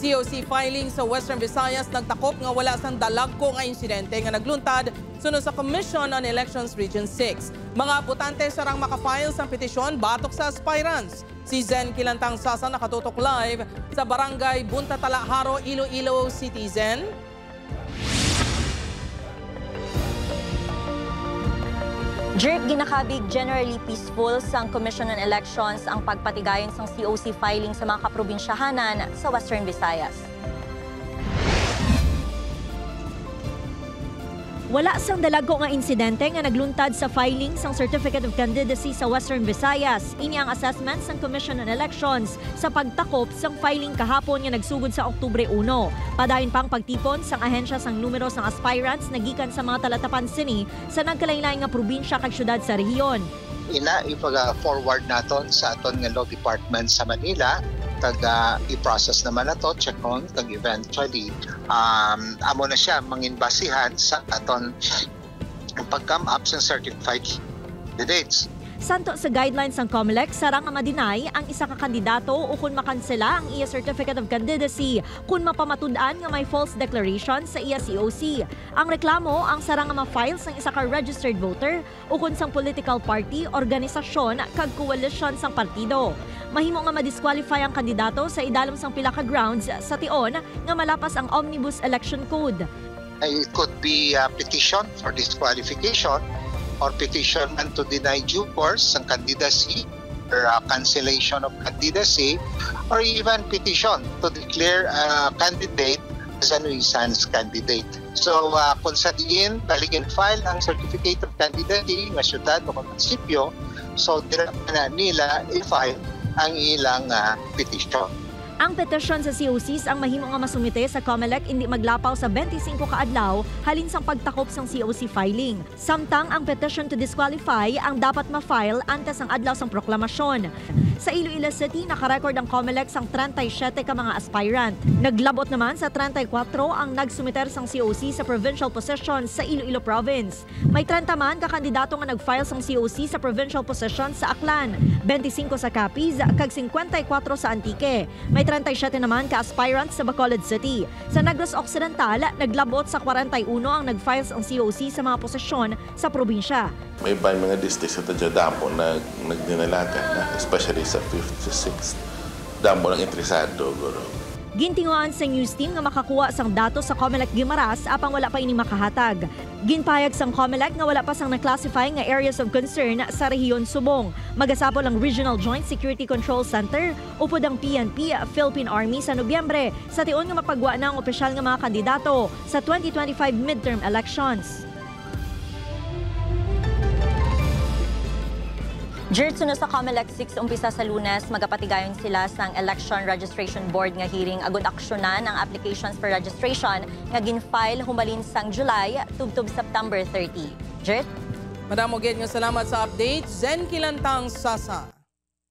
COC filing sa Western Visayas nagtakop nga wala sang dalagko nga insidente nga nagluntad sunod sa Commission on Elections Region 6. Mga botante sarang makafile sang petisyon batok sa aspirants. Si Zen Kilantang Sasa nakatutok live sa Barangay Buntatala Haro, Iloilo City. Zen. Jerk ginakabig generally peaceful sang Commission on Elections ang pagpatigayon sang COC filing sa mga kaprobinsyahanan sa Western Visayas. Wala sang dalago nga insidente nga nagluntad sa filing sang Certificate of Candidacy sa Western Visayas. Ini ang assessment sang Commission on Elections sa pagtakop sang filing kahapon nga nagsugod sa Oktubre 1. Padayon pang pagtipon sang ahensya sang numero sang aspirants nagikan sa mga talatapan sini sa nagkalain-lain nga probinsya kag syudad sa rehiyon. Ipa-forward naton sa aton nga law department sa Manila kag i-process naman nato check on kag eventually amo na siya manginbasihan sa aton pag-come up sa certified candidates. Santo sa guidelines ng COMELEC, sarang nga madinay ang isa ka kandidato o kung makansela ang iya Certificate of Candidacy kung mapamatud-an nga may false declaration sa iya COC. Ang reklamo ang sarang nga ma-file sang isa ka registered voter o kung sang political party, organisasyon kag coalition sang partido. Mahimo nga ma-disqualify ang kandidato sa idalom sang pila ka grounds sa tion nga malapas ang Omnibus Election Code. It could be a petition for disqualification or petition to deny due course ng candidacy or cancellation of candidacy or even petition to declare a candidate as a nuisance candidate. So kung sa diin, baligin file ang certificate of candidacy ng syudad o munisipyo, so na nila i-file ang ilang petition. Ang petisyon sa COCs ang mahimo nga masumite sa COMELEC hindi maglapaw sa 25 ka adlaw halin sang pagtakop sang COC filing. Samtang ang petition to disqualify ang dapat ma-file antes ang adlaw sang proklamasyon. Sa Iloilo City, nakarecord ang COMELEC sang 37 ka mga aspirant. Naglabot naman sa 34 ang nagsumiter sang COC sa provincial position sa Iloilo Province. May 30 man ka kandidato nga nag-file sang COC sa provincial position sa Aklan, 25 sa Capiz, kag 54 sa Antique. May 37 naman ka aspirants sa Bacolod City. Sa Negros Occidental, naglabot sa 41 ang nag-file ang COC sa mga posisyon sa probinsya. May iba mga districts sa Damo na nagdinalagan na, especially sa 5th to 6th. Damo lang interesado, guro. Gintinguan sa news team nga makakuha sang datos sa COMELEC Guimaras apang wala pa ini makahatag. Ginpayag sang COMELEC nga wala pa sang na-classify nga areas of concern sa rehiyon Subong. Magasapol ang Regional Joint Security Control Center upod ang PNP, Philippine Army sa Nobyembre sa tion nga mapagwa na ang opisyal nga mga kandidato sa 2025 midterm elections. Sunod sa COMELEC 6 umpisa sa Lunes, magapatigayon sila sang Election Registration Board nga hearing agud aksyonan ang applications for registration nga gin-file humalin sang July tubtob September 30. Jert? Madam Oged nga salamat sa update. Zen Kilantang Sasa.